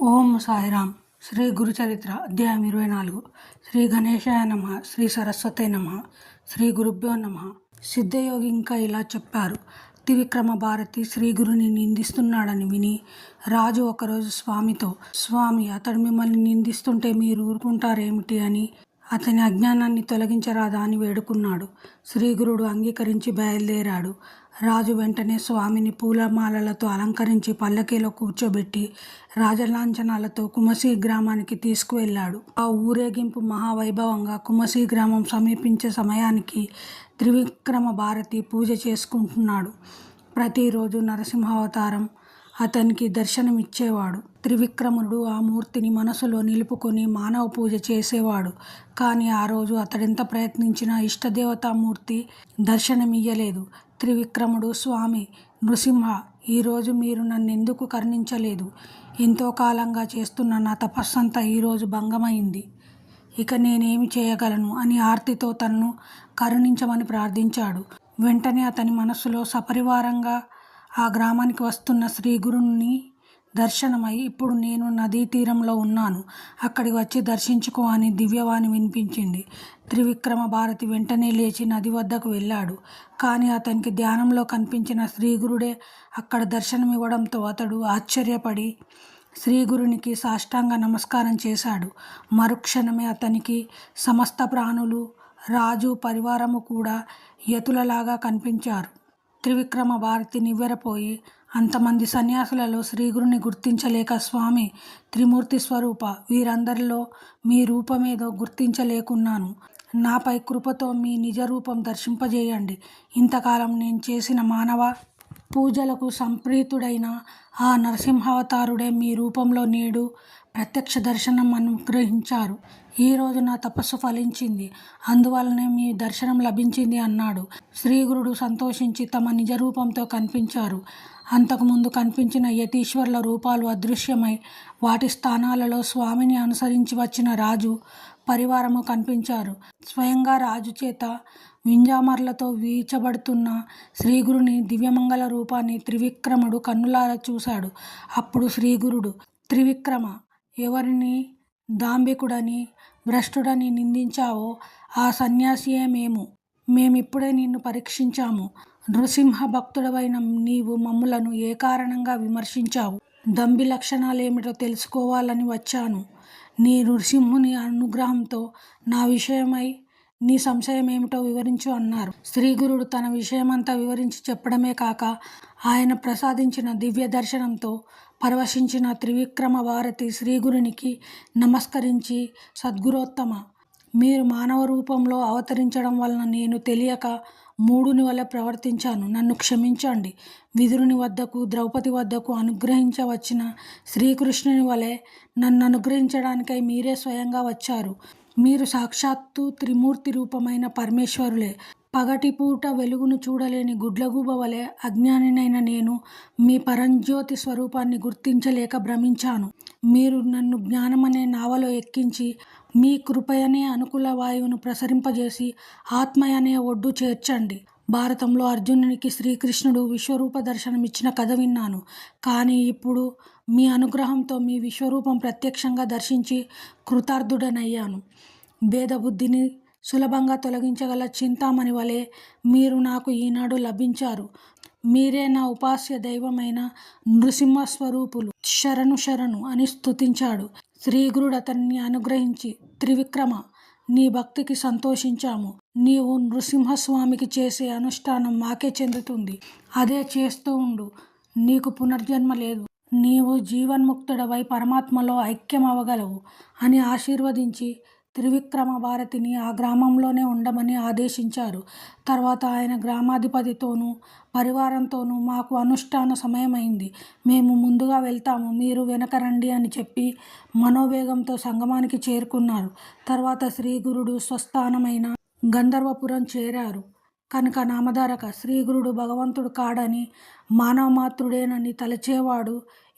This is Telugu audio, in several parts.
ఓం సాయిరామ్. శ్రీ గురుచరిత్ర అధ్యాయం 24. శ్రీ గణేశాయ నమః. శ్రీ సరస్వతే నమః. శ్రీ గురుభ్యో నమః. సిద్ధయోగి ఇంకా ఇలా చెప్పారు. త్రివిక్రమ భారతి శ్రీగురుని నిందిస్తున్నాడని విని రాజు ఒకరోజు స్వామితో, స్వామి, అతడు మిమ్మల్ని నిందిస్తుంటే మీరు ఊరుకుంటారేమిటి అని అతని అజ్ఞానాన్ని తొలగించరాదా అని వేడుకున్నాడు. శ్రీగురుడు అంగీకరించి బయలుదేరాడు. రాజు వెంటనే స్వామిని పూలమాలలతో అలంకరించి పల్లకీలో కూర్చోబెట్టి రాజలాంఛనాలతో కుమసి గ్రామానికి తీసుకువెళ్ళాడు. ఆ ఊరేగింపు మహావైభవంగా కుమసి గ్రామం సమీపించే సమయానికి త్రివిక్రమ భారతి పూజ చేసుకుంటున్నాడు. ప్రతిరోజు నరసింహావతారం అతనికి దర్శనమిచ్చేవాడు. త్రివిక్రముడు ఆ మూర్తిని మనసులో నిలుపుకొని మానవ పూజ చేసేవాడు. కానీ ఆ రోజు అతడెంత ప్రయత్నించినా ఇష్టదేవతామూర్తి దర్శనమియ్యలేదు. త్రివిక్రముడు, స్వామి నృసింహ, ఈరోజు మీరు నన్నెందుకు కరుణించలేదు? ఎంతో కాలంగా చేస్తున్న నా తపస్సంతా ఈరోజు భంగమైంది. ఇక నేనేమి చేయగలను అని ఆర్తితో తన్ను కరుణించమని ప్రార్థించాడు. వెంటనే అతని మనస్సులో సపరివారంగా ఆ గ్రామానికి వస్తున్న శ్రీగురుని దర్శనమై, ఇప్పుడు నేను నదీ తీరంలో ఉన్నాను, అక్కడికి వచ్చి దర్శించుకో అని దివ్యవాణి వినిపించింది. త్రివిక్రమ భారతి వెంటనే లేచి నది వద్దకు వెళ్ళాడు. కానీ అతనికి ధ్యానంలో కనిపించిన శ్రీగురుడే అక్కడ దర్శనమివ్వడంతో అతడు ఆశ్చర్యపడి శ్రీగురునికి సాష్టాంగ నమస్కారం చేశాడు. మరుక్షణమే అతనికి సమస్త ప్రాణులు, రాజు పరివారము కూడా యతులలాగా కనిపించారు. త్రివిక్రమ భారతి నివ్వెరపోయి, అంతమంది సన్యాసులలో శ్రీగురుని గుర్తించలేక, స్వామి, త్రిమూర్తి స్వరూప, వీరందరిలో మీ రూపమేదో గుర్తించలేకున్నాను. నాపై కృపతో మీ నిజ రూపం దర్శింపజేయండి. ఇంతకాలం నేను చేసిన మానవ పూజలకు సంప్రీతుడైన ఆ నరసింహావతారుడే మీ రూపంలో నేడు ప్రత్యక్ష దర్శనం అనుగ్రహించారు. ఈరోజు నా తపస్సు ఫలించింది, అందువల్లనే మీ దర్శనం లభించింది అన్నాడు. శ్రీగురుడు సంతోషించి తమ నిజ రూపంతో కనిపించారు. అంతకుముందు కనిపించిన యతీశ్వరుల రూపాలు అదృశ్యమై వాటి స్థానాలలో స్వామిని అనుసరించి వచ్చిన రాజు పరివారము కనిపించారు. స్వయంగా రాజు చేత వింజామర్లతో వీచబడుతున్న శ్రీగురుని దివ్యమంగళ రూపాన్ని త్రివిక్రముడు కన్నులారా చూశాడు. అప్పుడు శ్రీగురుడు, త్రివిక్రమ, ఎవరిని దాంభికుడని, భ్రష్టుడని నిందించావో ఆ సన్యాసియే మేమిప్పుడే నిన్ను పరీక్షించాము. నృసింహ భక్తుడవైన నీవు మమ్ములను ఏ కారణంగా విమర్శించావు? దంభి లక్షణాలేమిటో తెలుసుకోవాలని వచ్చాను. నీ నృసింహుని అనుగ్రహంతో నా విషయమై నీ సంశయం ఏమిటో వివరించు అన్నారు. శ్రీగురుడు తన విషయమంతా వివరించి చెప్పడమే కాక, ఆయన ప్రసాదించిన దివ్య దర్శనంతో పరవశించిన త్రివిక్రమ భారతి శ్రీగురునికి నమస్కరించి, సద్గురోత్తమ, మీరు మానవ రూపంలో అవతరించడం వలన నేను తెలియక మూఢుని వలె ప్రవర్తించాను. నన్ను క్షమించండి. విదురుని వద్దకు, ద్రౌపది వద్దకు అనుగ్రహించవచ్చిన శ్రీకృష్ణుని వలె నన్ను అనుగ్రహించడానికై మీరే స్వయంగా వచ్చారు. మీరు సాక్షాత్తు త్రిమూర్తి రూపమైన పరమేశ్వరులే. పగటిపూట వెలుగును చూడలేని గుడ్లగూబ వలె అజ్ఞానినైన నేను మీ పరంజ్యోతి స్వరూపాన్ని గుర్తించలేక భ్రమించాను. మీరు నన్ను జ్ఞానమనే నావలో ఎక్కించి మీ కృపయనే అనుకూల వాయువును ప్రసరింపజేసి ఆత్మయనే ఒడ్డు చేర్చండి. భారతంలో అర్జునునికి శ్రీకృష్ణుడు విశ్వరూప దర్శనమిచ్చిన కథ విన్నాను. కానీ ఇప్పుడు మీ అనుగ్రహంతో మీ విశ్వరూపం ప్రత్యక్షంగా దర్శించి కృతార్థుడనయ్యాను. భేదబుద్ధిని సులభంగా తొలగించగల చింతామణి వలె మీరు నాకు ఈనాడు లభించారు. మీరే నా ఉపాస్య దైవమైన నృసింహస్వరూపులు. శరణు శరణు అని స్తుతించాడు. శ్రీగురుడు అతన్ని అనుగ్రహించి, త్రివిక్రమ, నీ భక్తికి సంతోషించాము. నీవు నృసింహస్వామికి చేసే అనుష్ఠానం మాకే చెందుతుంది. అదే చేస్తూ ఉండు. నీకు పునర్జన్మ లేదు. నీవు జీవన్ముక్తుడవై పరమాత్మలో ఐక్యమవగలవు అని ఆశీర్వదించి త్రివిక్రమ భారతిని ఆ గ్రామంలోనే ఉండమని ఆదేశించారు. తర్వాత ఆయన గ్రామాధిపతితోనూ పరివారంతోనూ, మాకు అనుష్ఠాన సమయమైంది, మేము ముందుగా వెళ్తాము, మీరు వెనక రండి అని చెప్పి మనోవేగంతో సంగమానికి చేరుకున్నారు. తర్వాత శ్రీగురుడు స్వస్థానమైన గంధర్వపురం చేరారు. కనుక నామధారక శ్రీగురుడు భగవంతుడు కాడని, మానవమాత్రుడేనని తలచేవాడు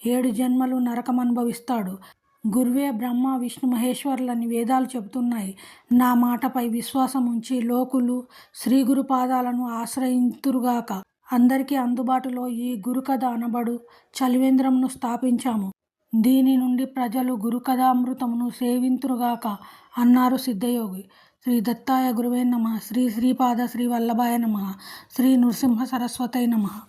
7 జన్మలు నరకం అనుభవిస్తాడు. గురువే బ్రహ్మ విష్ణు మహేశ్వరులని వేదాలు చెబుతున్నాయి. నా మాటపై విశ్వాసం ఉంచి లోకులు శ్రీగురు పాదాలను ఆశ్రయింతురుగాక. అందరికీ అందుబాటులో ఈ గురుకథ అనబడు చలివేంద్రంను స్థాపించాము. దీని నుండి ప్రజలు గురుకథామృతమును సేవింతురుగాక అన్నారు సిద్ధయోగి. శ్రీ దత్తాయ గురువే నమః. శ్రీ శ్రీపాద శ్రీ వల్లభాయ నమః. శ్రీ నృసింహ సరస్వతై నమః.